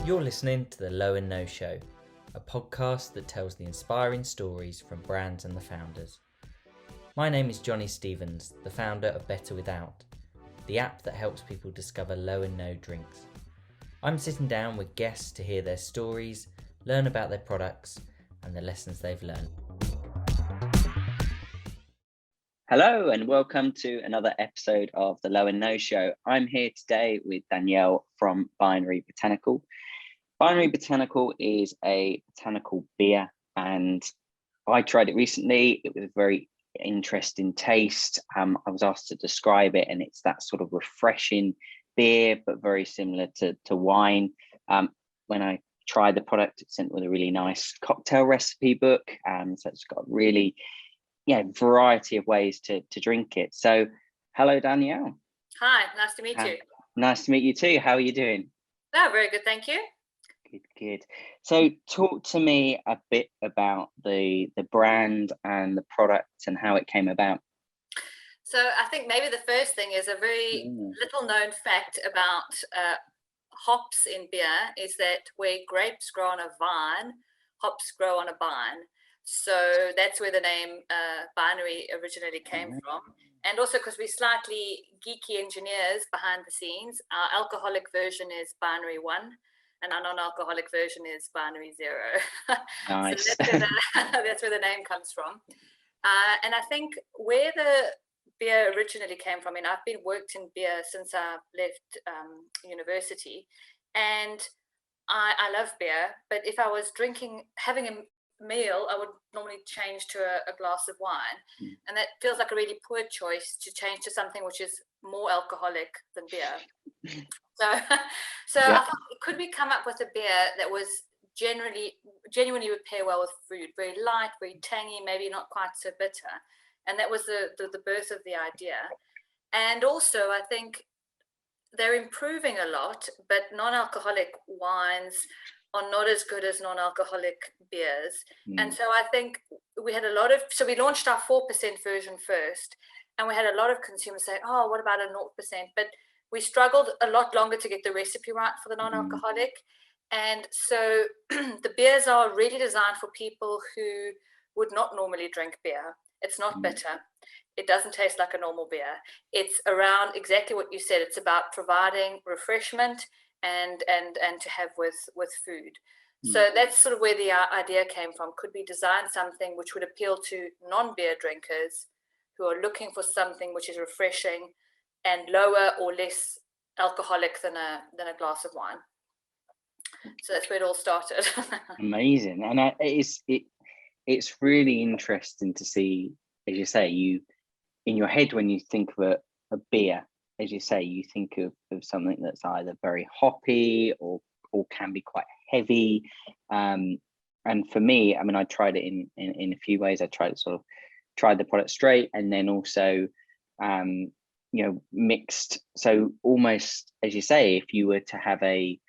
You're listening to The Low and No Show, a podcast that tells the inspiring stories from brands and the founders. My name is Johnny Stevens, the founder of Better Without, the app that helps people discover low and no drinks. I'm sitting down with guests to hear their stories, learn about their products, and the lessons they've learned. Hello and welcome to another episode of The Low and No Show. I'm here today with Danielle from Botanical. Botanical is a botanical beer, and I tried it recently. It was a very interesting taste. I was asked to describe it, and it's that sort of refreshing beer, but very similar to wine. When I tried the product, it's sent with a really nice cocktail recipe book, so it's got really variety of ways to drink it. So hello, Danielle. Hi, nice to meet you. Nice to meet you too. How are you doing? Oh, very good, thank you. Good. So talk to me a bit about the brand and the product and how it came about. So I think maybe the first thing is a very little known fact about hops in beer is that where grapes grow on a vine, hops grow on a vine. So that's where the name binary originally came from. And also because we're slightly geeky engineers behind the scenes, our alcoholic version is binary 1 and our non-alcoholic version is binary 0. Nice. So that's where the name comes from. And I think where the beer originally came from, and I've been worked in beer since I left university, and I love beer, but if I was having a meal, I would normally change to a glass of wine, and that feels like a really poor choice to change to something which is more alcoholic than beer. So I thought, could we come up with a beer that was genuinely would pair well with food, very light, very tangy, maybe not quite so bitter, and that was the birth of the idea. And also I think they're improving a lot, but non-alcoholic wines are not as good as non-alcoholic beers. And so I think we had so we launched our 4% version first, and we had a lot of consumers say, oh, what about a 0%? But we struggled a lot longer to get the recipe right for the non-alcoholic. And so the beers are really designed for people who would not normally drink beer. It's not bitter. It doesn't taste like a normal beer. It's around exactly what you said. It's about providing refreshment and to have with food. So that's sort of where the idea came from. Could we design something which would appeal to non-beer drinkers who are looking for something which is refreshing and lower or less alcoholic than a glass of wine? So that's where it all started. Amazing. And it's really interesting to see, as you say, you in your head when you think of a beer, as you say, you think of something that's either very hoppy or can be quite heavy. And for me, I mean, I tried it in a few ways. I tried the product straight, and then also mixed. So almost, as you say, if you were to have a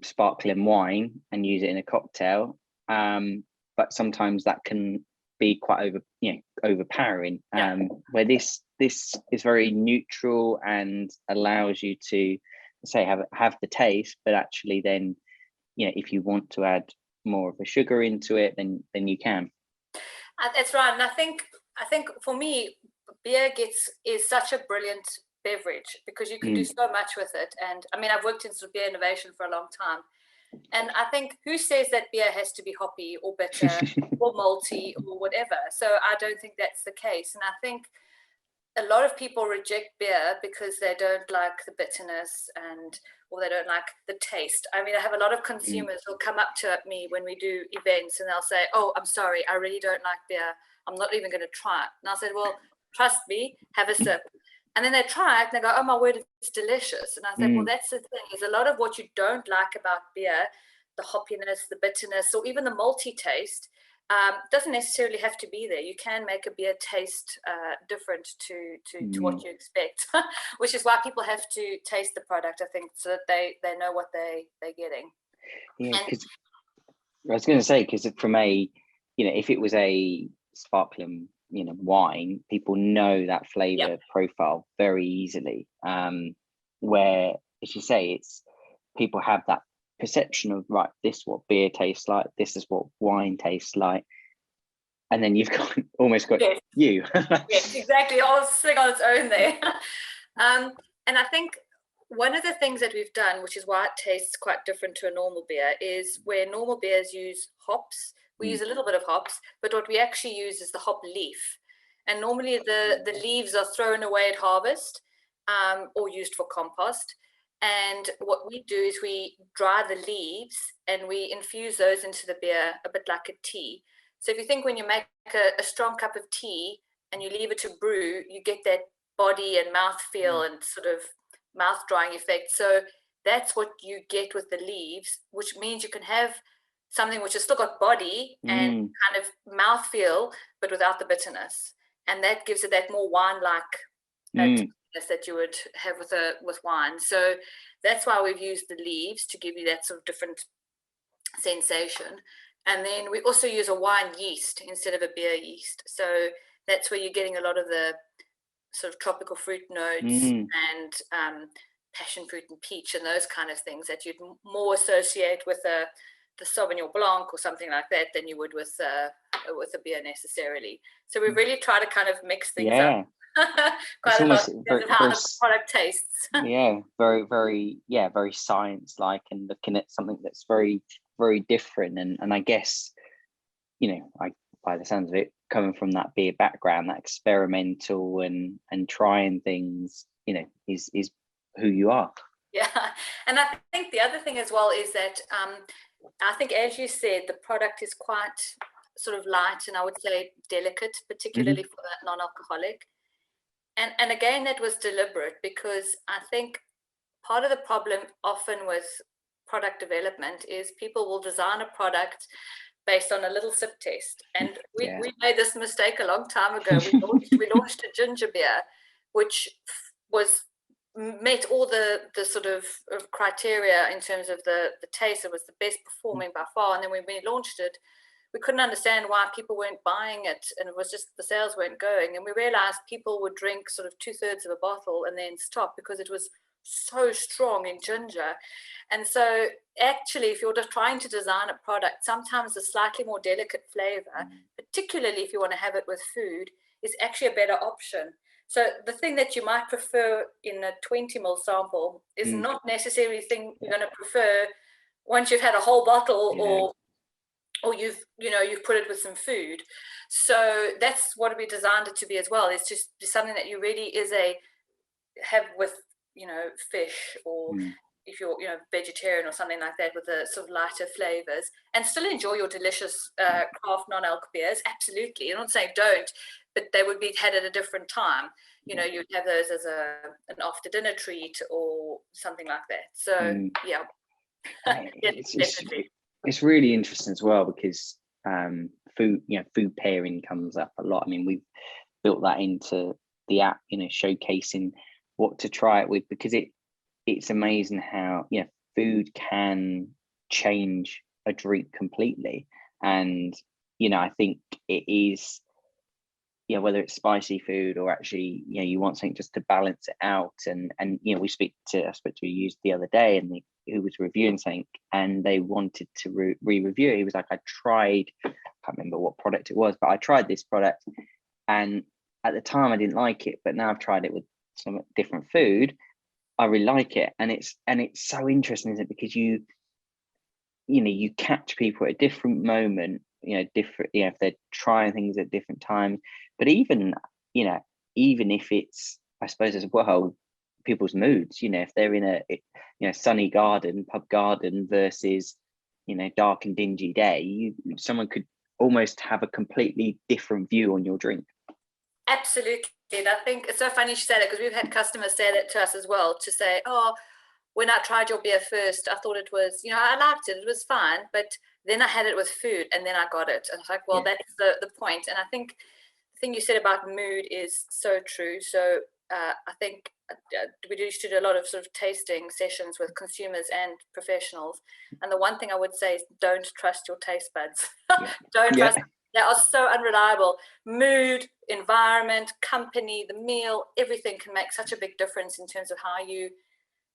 sparkling wine and use it in a cocktail, but sometimes that can be quite overpowering. Where this is very neutral and allows you to say have the taste, but actually then if you want to add more of a sugar into it, then you can. That's right. And I think for me, beer is such a brilliant beverage because you can do so much with it. And I mean, I've worked in sort of beer innovation for a long time, and I think who says that beer has to be hoppy or bitter or malty or whatever? So I don't think that's the case. And I think a lot of people reject beer because they don't like the bitterness or they don't like the taste. I mean, I have a lot of consumers who'll come up to me when we do events and they'll say, oh, I'm sorry, I really don't like beer. I'm not even going to try it. And I said, well, trust me, have a sip. And then they try it and they go, oh my word, it's delicious. And I said, well, that's the thing, is a lot of what you don't like about beer, the hoppiness, the bitterness, or even the malty taste, doesn't necessarily have to be there. You can make a beer taste different to what you expect, which is why people have to taste the product, I think, so that they know what they're getting. Yeah, because I was going to say, because from if it was a sparkling wine, people know that flavor profile very easily, where, as you say, it's people have that perception of, right, this is what beer tastes like, this is what wine tastes like, and then you've got almost got Yes. you. Yes, exactly. All sitting on its own there. And I think one of the things that we've done, which is why it tastes quite different to a normal beer, is where normal beers use hops. We use a little bit of hops, but what we actually use is the hop leaf. And normally the leaves are thrown away at harvest, or used for compost. And what we do is we dry the leaves and we infuse those into the beer a bit like a tea. So if you think when you make a strong cup of tea and you leave it to brew, you get that body and mouth feel and sort of mouth drying effect. So that's what you get with the leaves, which means you can have something which has still got body and kind of mouth feel, but without the bitterness. And that gives it that more wine-like that you would have with wine. So that's why we've used the leaves, to give you that sort of different sensation. And then we also use a wine yeast instead of a beer yeast. So that's where you're getting a lot of the sort of tropical fruit notes and passion fruit and peach and those kind of things that you'd more associate with the Sauvignon Blanc or something like that than you would with a beer necessarily. So we really try to kind of mix things up quite a lot in terms of how the product tastes. very science-like, and looking at something that's very, very different. And I guess, by the sounds of it, coming from that beer background, that experimental and trying things, is who you are. Yeah. And I think the other thing as well is that I think, as you said, the product is quite sort of light and I would say delicate, particularly for that non-alcoholic. And again, that was deliberate, because I think part of the problem often with product development is people will design a product based on a little sip test. And we made this mistake a long time ago. We launched a ginger beer, which met all the sort of criteria in terms of the taste. It was the best performing by far. And then when we launched it, we couldn't understand why people weren't buying it, and it was just the sales weren't going. And we realized people would drink sort of 2/3 of a bottle and then stop because it was so strong in ginger. And so actually, if you're just trying to design a product, sometimes a slightly more delicate flavor, particularly if you want to have it with food, is actually a better option. So the thing that you might prefer in a 20 ml sample is not necessarily the thing you're going to prefer once you've had a whole bottle, or you've put it with some food. So that's what we designed it to be as well. It's just something that you really have with fish, or if you're vegetarian or something like that, with the sort of lighter flavors, and still enjoy your delicious craft non-alc beers. Absolutely, I'm not saying don't, but they would be had at a different time. You'd have those as an after dinner treat or something like that. So definitely. It's really interesting as well, because food pairing comes up a lot. I mean, we've built that into the app, showcasing what to try it with, because it's amazing how food can change a drink completely. And I think it is, whether it's spicy food or actually you want something just to balance it out. And I spoke to a user the other day, and who was reviewing something, and they wanted to re-review it. He was like, I can't remember what product it was, but I tried this product, and at the time I didn't like it, but now I've tried it with some different food, I really like it. And it's so interesting, isn't it? Because you catch people at a different moment, different, if they're trying things at different times. But even if it's, I suppose, as well, people's moods, if they're in a sunny pub garden versus dark and dingy day, someone could almost have a completely different view on your drink. Absolutely. And I think it's so funny you said it, because we've had customers say that to us as well, to say, oh, when I tried your beer first, I thought it was, I liked it, it was fine, but then I had it with food and then I got it. And I was like, well, that's the point. And I think the thing you said about mood is so true. So I think we used to do a lot of sort of tasting sessions with consumers and professionals. And the one thing I would say is, don't trust your taste buds. Don't trust them. They are so unreliable. Mood, environment, company, the meal, everything can make such a big difference in terms of how you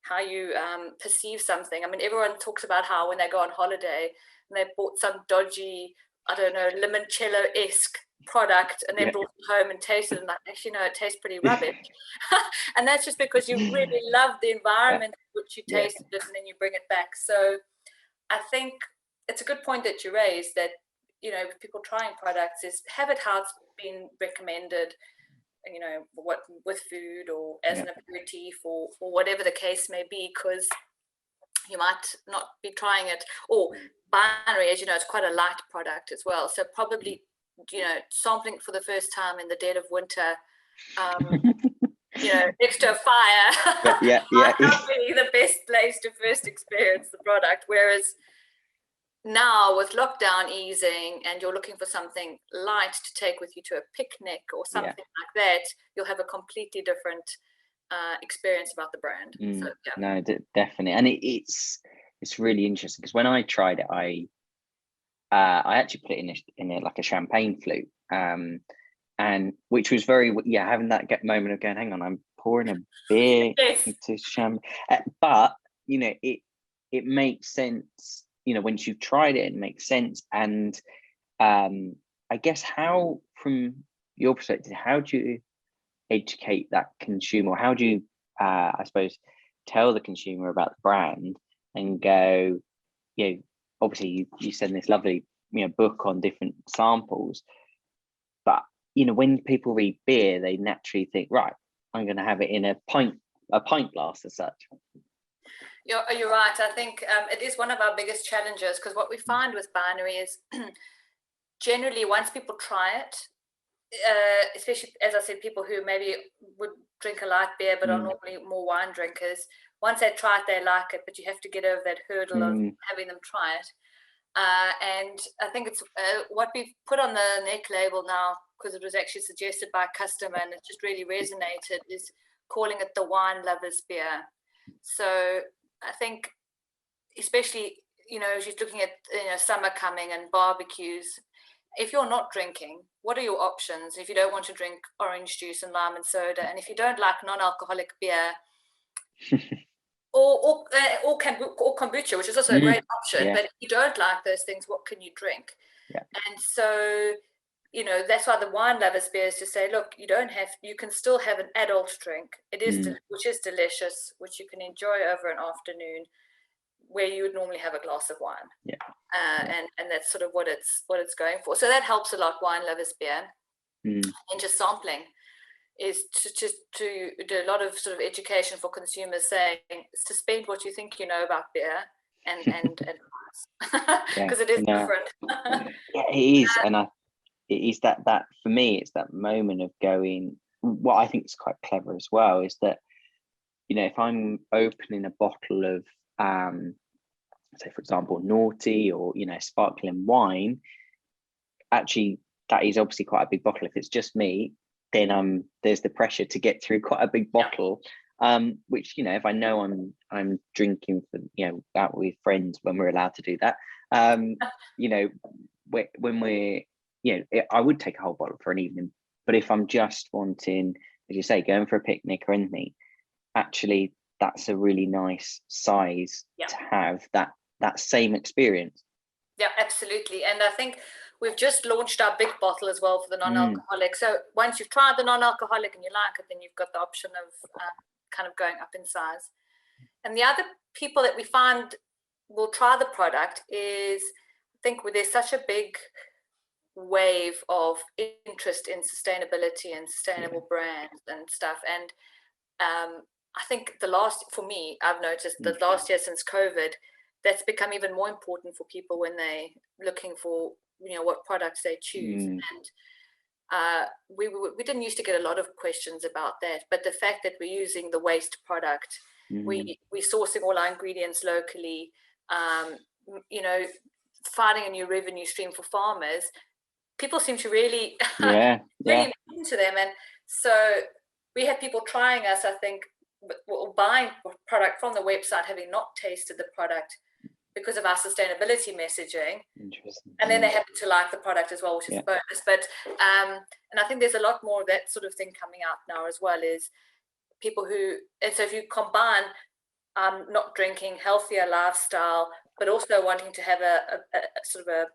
how you perceive something. I mean, everyone talks about how when they go on holiday and they bought some dodgy, I don't know, limoncello-esque product and then brought it home and tasted it and like, actually, no, it tastes pretty rubbish. And that's just because you really love the environment in which you tasted it and then you bring it back. So I think it's a good point that you raised, that, you know, people trying products is have it how it's been recommended, you know, what with food or as an aperitif or whatever the case may be, because you might not be trying it. Or Binary, as you know, it's quite a light product as well, so probably, you know, sampling for the first time in the dead of winter, you know, next to a fire, might not be the best place to first experience the product. Whereas now with lockdown easing and you're looking for something light to take with you to a picnic or something like that, you'll have a completely different experience about the brand. So, no, definitely. And it's really interesting because when I tried it, I actually put it in a like a champagne flute, and which was very having that moment of going, hang on, I'm pouring a beer into champagne, but you know, it makes sense. You know, once you've tried it, it makes sense. And I guess, how, from your perspective, how do you educate that consumer? Or how do you, I suppose, tell the consumer about the brand and go, you know, obviously you send this lovely, you know, book on different samples, but, you know, when people read beer, they naturally think, right, I'm going to have it in a pint glass as such. You're right. I think it is one of our biggest challenges, because what we find with Binary is generally once people try it, especially, as I said, people who maybe would drink a light beer but are normally more wine drinkers, once they try it, they like it, but you have to get over that hurdle of having them try it. And I think it's what we've put on the neck label now, because it was actually suggested by a customer and it just really resonated, is calling it the wine lover's beer. So I think, especially, you know, she's looking at, you know, summer coming and barbecues. If you're not drinking, what are your options? If you don't want to drink orange juice and lime and soda, and if you don't like non-alcoholic beer, or kombucha, which is also a great option, but if you don't like those things, what can you drink? And so, you know, that's why the wine lovers beer is to say, look, you can still have an adult drink. It is which is delicious, which you can enjoy over an afternoon, where you would normally have a glass of wine. And that's sort of what it's going for. So that helps a lot, wine lovers beer. And just sampling is to do a lot of sort of education for consumers, saying suspend what you think you know about beer and because it is different. It is. And it is that for me, it's that moment of going, what I think is quite clever as well is that, you know, if I'm opening a bottle of say, for example, naughty or, you know, sparkling wine, actually that is obviously quite a big bottle. If it's just me, then there's the pressure to get through quite a big bottle, which, you know, if I know I'm drinking for, you know, out with friends when we're allowed to do that, you know, when we're, you know, I would take a whole bottle for an evening. But if I'm just wanting, as you say, going for a picnic or anything, actually that's a really nice size to have that same experience. Yeah, absolutely. And I think we've just launched our big bottle as well for the non-alcoholic. So once you've tried the non-alcoholic and you like it, then you've got the option of kind of going up in size. And the other people that we find will try the product is, I think, where there's such a big wave of interest in sustainability and sustainable brands and stuff. And I think for me, I've noticed the last year since COVID, that's become even more important for people when they're looking for, you know, what products they choose. And we didn't used to get a lot of questions about that, but the fact that we're using the waste product, we're sourcing all our ingredients locally, you know, finding a new revenue stream for farmers, people seem to really really important to them. And so we had people trying us, I think, buying product from the website, having not tasted the product because of our sustainability messaging. Interesting. And then they happen to like the product as well, which is a bonus. But and I think there's a lot more of that sort of thing coming out now as well, is people who, and so if you combine not drinking, healthier lifestyle, but also wanting to have a sort of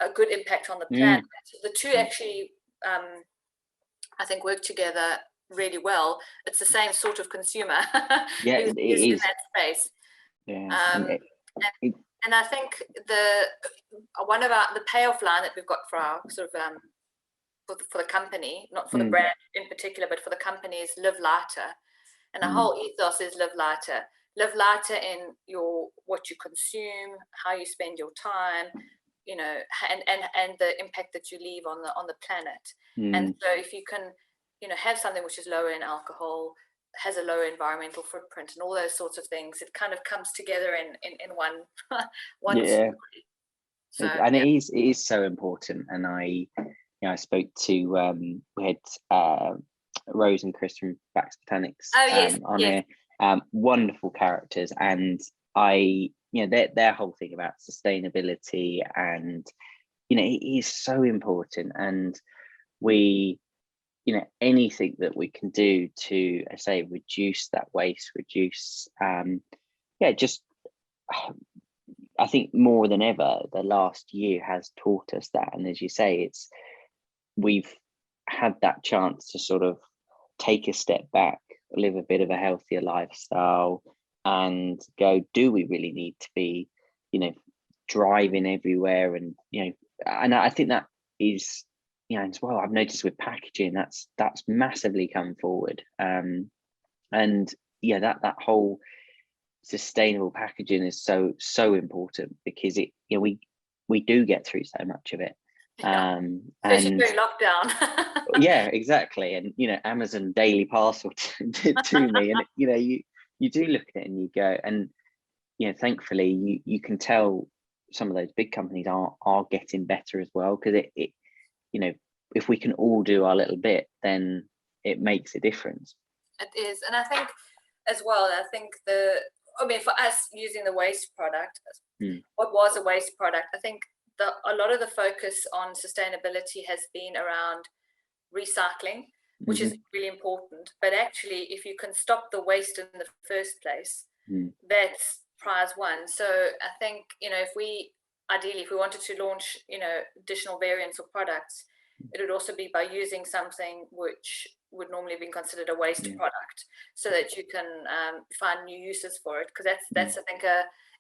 a good impact on the planet. The two actually, I think, work together really well. It's the same sort of consumer Yeah, who's it in is. that space. Yeah, And I think one of the payoff line that we've got for our sort of for the company, not for the brand in particular, but for the company, is live lighter. And our whole ethos is live lighter. Live lighter in what you consume, how you spend your time, you know, and the impact that you leave on the planet. And so if you can, you know, have something which is lower in alcohol, has a lower environmental footprint, and all those sorts of things, it kind of comes together in one yeah. story. So, and it is so important. And I spoke to we had Rose and Chris from Bax Botanics on here. Wonderful characters, and their whole thing about sustainability, and it is so important. And we, anything that we can do to, I say, reduce that waste, reduce just I think more than ever the last year has taught us that. And as you say, we've had that chance to sort of take a step back, live a bit of a healthier lifestyle, and go, do we really need to be driving everywhere? And and I think that is as well, I've noticed with packaging, that's massively come forward, and that whole sustainable packaging is so important, because we do get through so much of it. Especially during lockdown. Yeah, exactly. And Amazon daily parcel to me, and you do look at it and you go, and thankfully you can tell some of those big companies are getting better as well, because it if we can all do our little bit, then it makes a difference. It is. And I think as well, for us using the waste product, what was a waste product, I think a lot of the focus on sustainability has been around recycling, which is really important. But actually, if you can stop the waste in the first place, that's prize one. So I think, if we wanted to launch, additional variants or products, it would also be by using something which would normally have been considered a waste product, so that you can find new uses for it. Because that's I think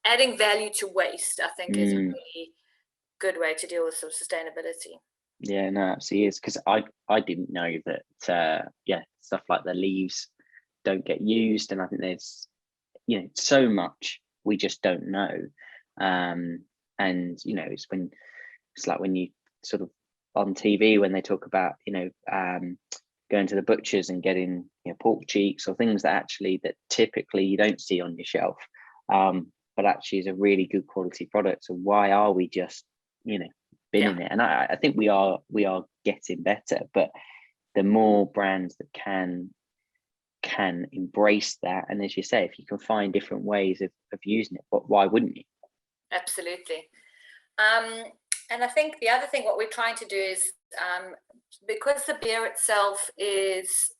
adding value to waste, I think, is a really good way to deal with sort of sustainability. Yeah, no, absolutely is, because I didn't know that stuff like the leaves don't get used, and I think there's so much we just don't know. And it's like when you sort of on TV, when they talk about going to the butchers and getting pork cheeks or things that typically you don't see on your shelf, but actually is a really good quality product. So why are we just binning it? And I think we are getting better, but the more brands that can embrace that, and as you say, if you can find different ways of using it, but why wouldn't you? Absolutely. And I think the other thing, what we're trying to do is, because the beer itself is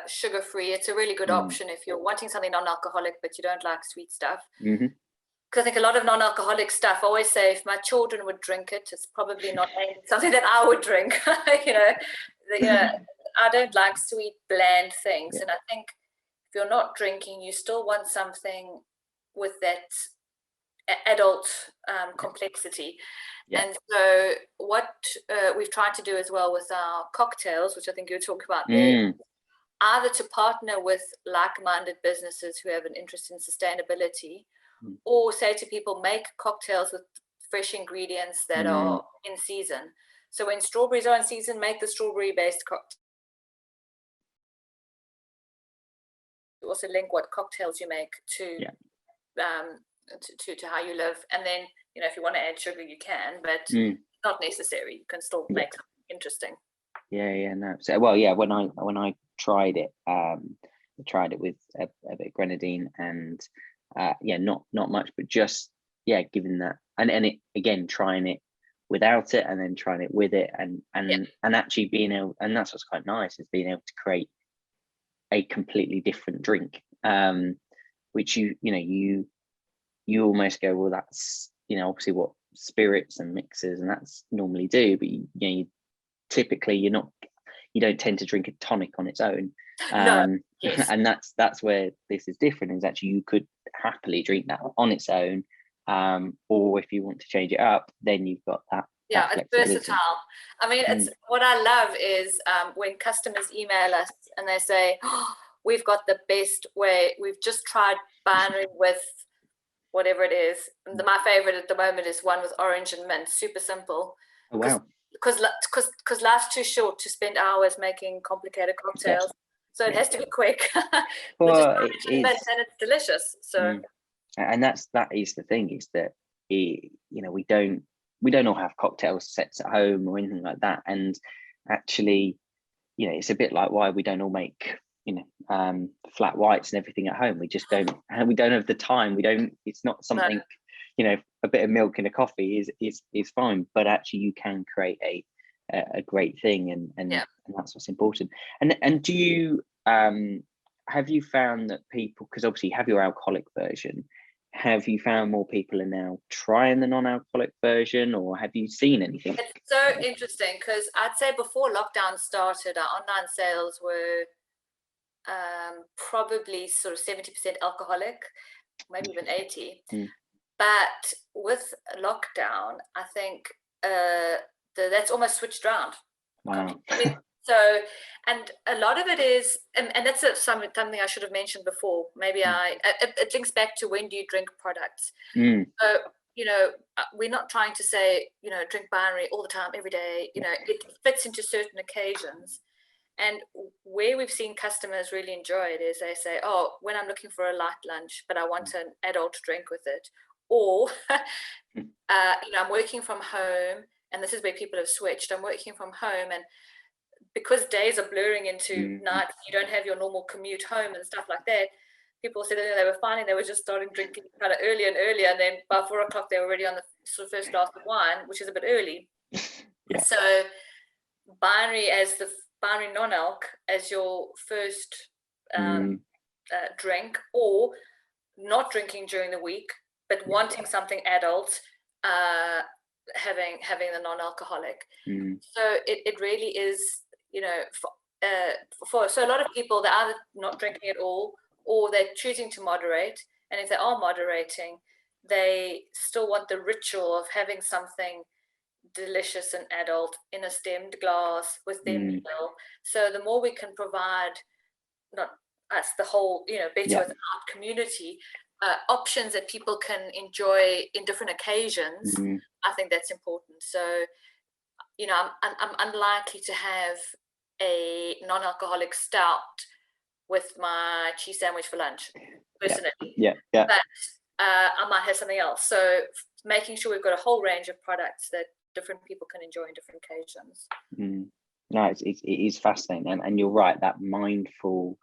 sugar-free, it's a really good option if you're wanting something non-alcoholic but you don't like sweet stuff. Because I think a lot of non-alcoholic stuff, I always say, if my children would drink it, it's probably not something that I would drink. I don't like sweet, bland things. And I think if you're not drinking, you still want something with that adult complexity. And so what we've tried to do as well with our cocktails, which I think you'll talk about there, either to partner with like-minded businesses who have an interest in sustainability, or say to people, make cocktails with fresh ingredients that are in season. So when strawberries are in season, make the strawberry-based cocktail. Also link what cocktails you make to how you live. And then, if you want to add sugar, you can, but not necessary. You can still make something interesting. No. So, when I tried it, I tried it with a bit of grenadine, and not much, but just giving that, and it again, trying it without it, and then trying it with it, and actually being able, and that's what's quite nice, is being able to create a completely different drink. which you almost go, well, that's obviously what spirits and mixers and that's normally do, but typically you don't tend to drink a tonic on its own. No. Yes. And that's where this is different, is actually you could happily drink that on its own, or if you want to change it up, then you've got that. Yeah, it's versatile. I mean, it's what I love is when customers email us and they say, oh, we've got the best way, we've just tried binary with whatever it is. My favorite at the moment is one with orange and mint, super simple. Oh, wow. Because life's too short to spend hours making complicated cocktails. Yes. So it has to be quick. Well, it is. And it's delicious. So and that is the thing, is that we don't all have cocktail sets at home or anything like that. And actually, it's a bit like why we don't all make flat whites and everything at home. We just don't have the time. It's not something, a bit of milk in a coffee is fine, but actually you can create a great thing, and that's what's important. And do you have you found that people, because obviously you have your alcoholic version, have you found more people are now trying the non-alcoholic version, or have you seen anything? It's so interesting, because I'd say before lockdown started, our online sales were probably sort of 70% alcoholic, maybe even 80. But with lockdown, I think that's almost switched around. Wow. I mean, so, and a lot of it is, and that's something I should have mentioned before. Maybe it links back to, when do you drink products? So, we're not trying to say, drink binary all the time, every day. It fits into certain occasions. And where we've seen customers really enjoy it is they say, oh, when I'm looking for a light lunch, but I want an adult drink with it. Or, I'm working from home, and this is where people have switched. I'm working from home, and because days are blurring into nights, you don't have your normal commute home and stuff like that. People said that they were finding they were just starting drinking kind of earlier and earlier, and then by 4 o'clock they were already on the sort of first glass of wine, which is a bit early. Yeah. So binary non-alc as your first drink, or not drinking during the week but wanting something adult, having the non-alcoholic. So it really is, so a lot of people, they're either not drinking at all, or they're choosing to moderate. And if they are moderating, they still want the ritual of having something delicious and adult in a stemmed glass with their meal. So the more we can provide, not us, the whole, Better Without community, options that people can enjoy in different occasions, I think that's important. So, I'm unlikely to have a non-alcoholic stout with my cheese sandwich for lunch, personally. Yeah. But I might have something else. So making sure we've got a whole range of products that different people can enjoy in different occasions. No, it is fascinating, and you're right, that mindful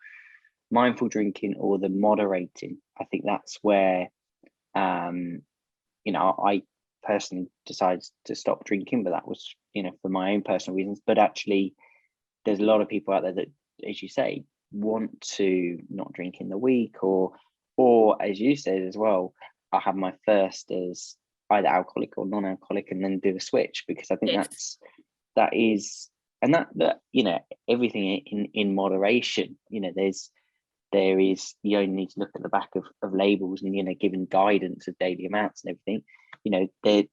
drinking, or the moderating, I think that's where I personally decided to stop drinking, but that was for my own personal reasons. But actually there's a lot of people out there that, as you say, want to not drink in the week, or as you said as well, I have my first as either alcoholic or non-alcoholic, and then do a switch, because I think that is everything in moderation. There is, you only need to look at the back of labels, and given guidance of daily amounts and everything.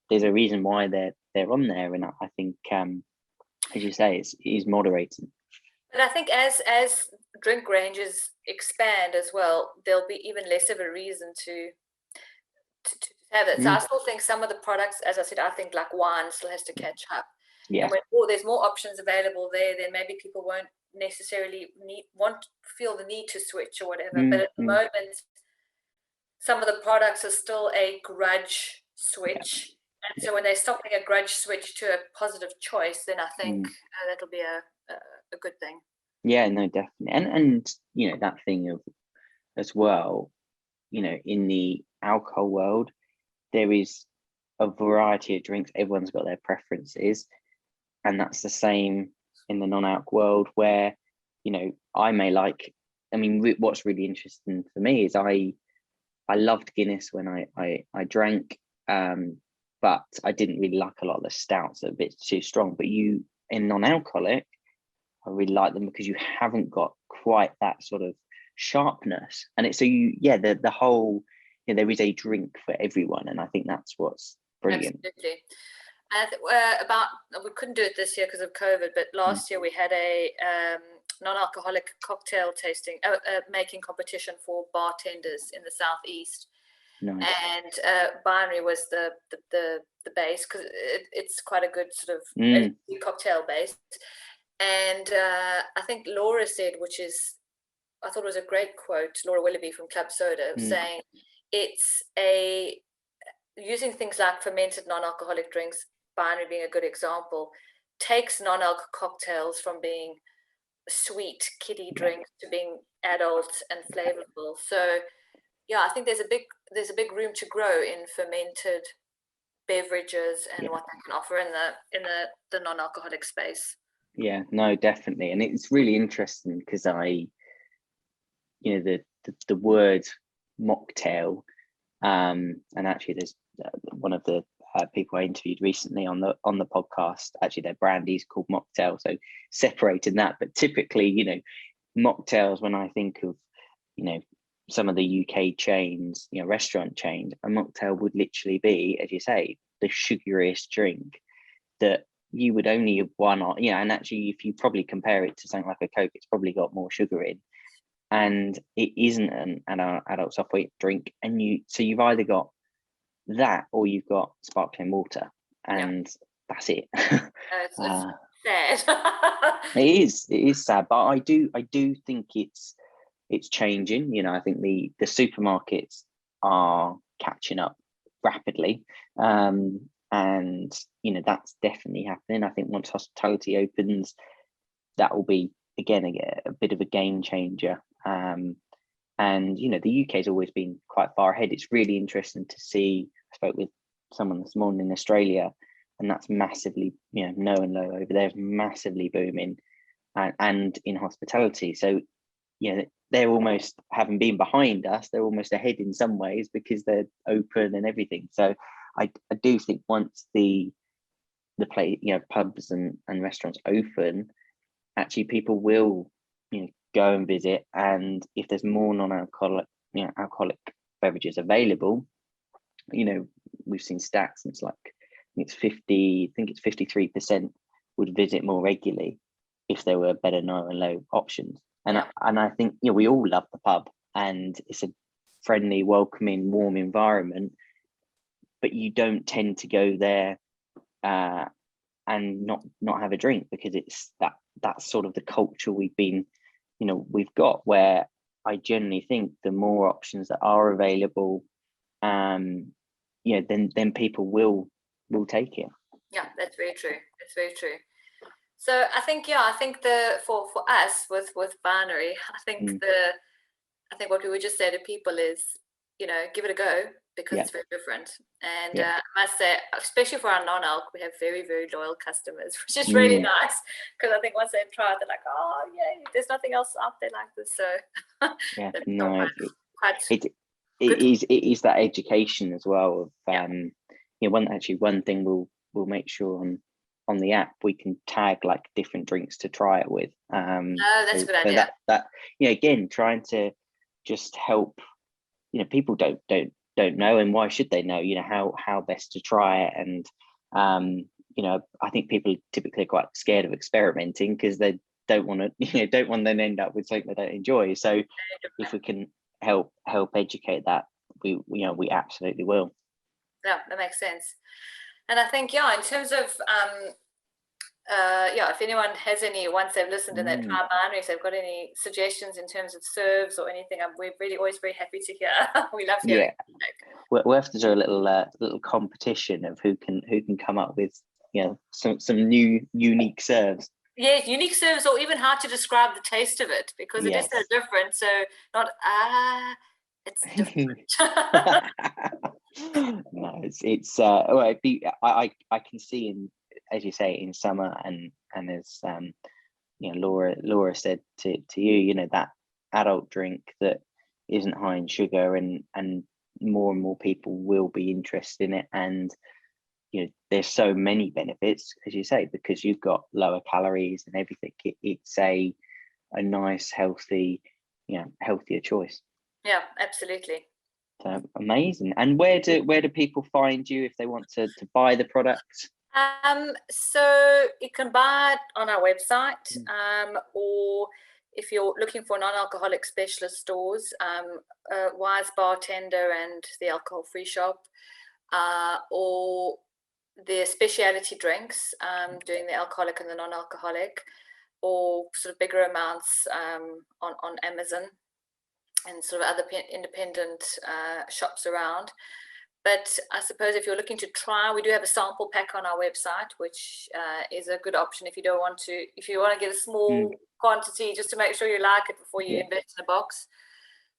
There's a reason why they're on there, and I think as you say, it is moderating. But I think as drink ranges expand as well, there'll be even less of a reason to have it. So I still think some of the products, as I said, I think like wine still has to catch up. Yeah. And when there's more options available there, then maybe people won't necessarily feel the need to switch or whatever. But at the moment, some of the products are still a grudge switch. And so when they're stopping a grudge switch to a positive choice, then I think that'll be a good thing. Yeah, no, definitely. And that thing of, as well, in the alcohol world, there is a variety of drinks. Everyone's got their preferences, and that's the same in the non-alc world, where I may like, what's really interesting for me is I I loved Guinness when I drank, but I didn't really like a lot of the stouts, they're a bit too strong. But in non-alcoholic, I really like them because you haven't got quite that sort of sharpness. And the whole, there is a drink for everyone, and I think that's what's brilliant. Absolutely. And we couldn't do it this year because of COVID, but last year we had a non-alcoholic cocktail tasting making competition for bartenders in the southeast. Nice. And Binary was the base, because it's quite a good sort of cocktail base. And I think Laura said, I thought it was a great quote, Laura Willoughby from Club Soda, saying it's using things like fermented non-alcoholic drinks, Binary being a good example, takes non-alcoholic cocktails from being sweet kiddie drinks to being adult and flavorful. So yeah, I think there's a big room to grow in fermented beverages and what they can offer in the non-alcoholic space. Yeah, no, definitely. And it's really interesting because the word mocktail, and actually there's one of the people I interviewed recently on the podcast, actually their brand is called Mocktail, so separating that. But typically, mocktails, when I think of some of the UK chains, restaurant chains, a mocktail would literally be, as you say, the sugariest drink that you would only have one on, and actually if you probably compare it to something like a Coke, it's probably got more sugar in, and it isn't an adult soft drink. And you've either got that or you've got sparkling water, and that's it. It's sad. It is sad, but I do think it's changing. I think the supermarkets are catching up rapidly, and that's definitely happening. I think once hospitality opens, that will be again a bit of a game changer. And the UK has always been quite far ahead. It's really interesting to see. I spoke with someone this morning in Australia, and that's massively, No and Low over there is massively booming, and in hospitality. So they're almost, having been behind us, they're almost ahead in some ways because they're open and everything. So I do think once the pubs and restaurants open, actually people will go and visit, and if there's more non-alcoholic alcoholic beverages available, we've seen stats, and it's like it's 53% would visit more regularly if there were better no and low options. And I think we all love the pub, and it's a friendly, welcoming, warm environment, but you don't tend to go there and not have a drink, because it's that's sort of the culture we've got, where I generally think the more options that are available, then people will take it. Yeah, that's very true. So I think for us with Binary, I think what we would just say to people is, give it a go, because it's very different. And I must say, especially for our non-alc, we have very, very loyal customers, which is really nice, because I think once they've tried, they're like, oh yeah, there's nothing else out there like this. So it is that education as well of one thing we'll make sure on the app we can tag like different drinks to try it with. That's a good idea. That again, trying to just help. People don't know, and why should they know? How best to try it, and I think people typically are quite scared of experimenting because they don't want to don't want to then end up with something they don't enjoy. So if we can help educate that, we absolutely will. Yeah, that makes sense. And I think in terms of if anyone has any, once they've listened and they've tried Binary, if they've got any suggestions in terms of serves or anything, we're really always very happy to hear. We love hearing. We'll have to do a little competition of who can come up with some new unique serves. Yeah, unique serves, or even how to describe the taste of it, because it is so different. So not it's different. No, it's I can see, in, as you say, in summer, and as Laura said to you, that adult drink that isn't high in sugar and more and more people will be interested in it. And there's so many benefits, as you say, because you've got lower calories and everything. It's a nice, healthy, healthier choice. Yeah, absolutely. So amazing. And where do people find you if they want to buy the product? So you can buy it on our website, or if you're looking for non-alcoholic specialist stores, Wise Bartender and the Alcohol Free Shop, or the specialty drinks, doing the alcoholic and the non-alcoholic, or sort of bigger amounts on Amazon and sort of other independent shops around. But I suppose if you're looking to try, we do have a sample pack on our website, which is a good option if you want to get a small quantity just to make sure you like it before you invest in a box.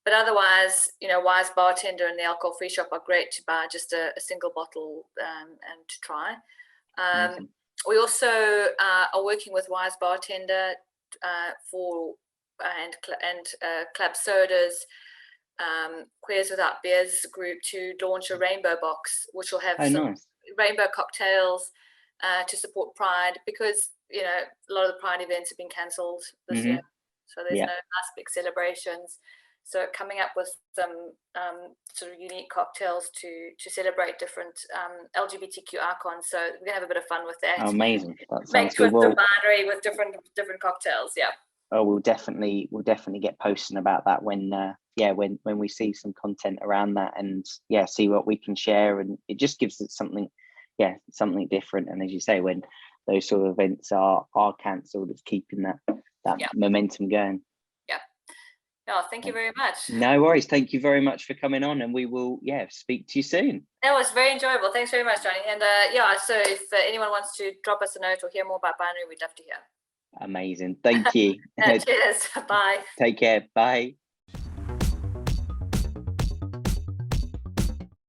But otherwise, Wise Bartender and the Alcohol Free Shop are great to buy just a single bottle and to try. We also are working with Wise Bartender and Club Soda's Queers Without Beers group to launch a rainbow box, which will have some rainbow cocktails to support Pride, because a lot of the Pride events have been cancelled this year, so there's no nice big celebrations. So coming up with some sort of unique cocktails to celebrate different LGBTQ icons. So we're gonna have a bit of fun with that. Oh, amazing! That sounds Make good. Twisted Binary with different cocktails. Yeah. Oh, we'll definitely get posting about that when we see some content around that, and see what we can share. And it just gives it something different. And as you say, when those sort of events are cancelled, it's keeping that momentum going. Oh, thank you very much. No worries. Thank you very much for coming on, and we will speak to you soon. That was very enjoyable. Thanks very much, Johnny. And so if anyone wants to drop us a note or hear more about Binary, we'd love to hear. Amazing. Thank you. Cheers. Bye. Take care. Bye.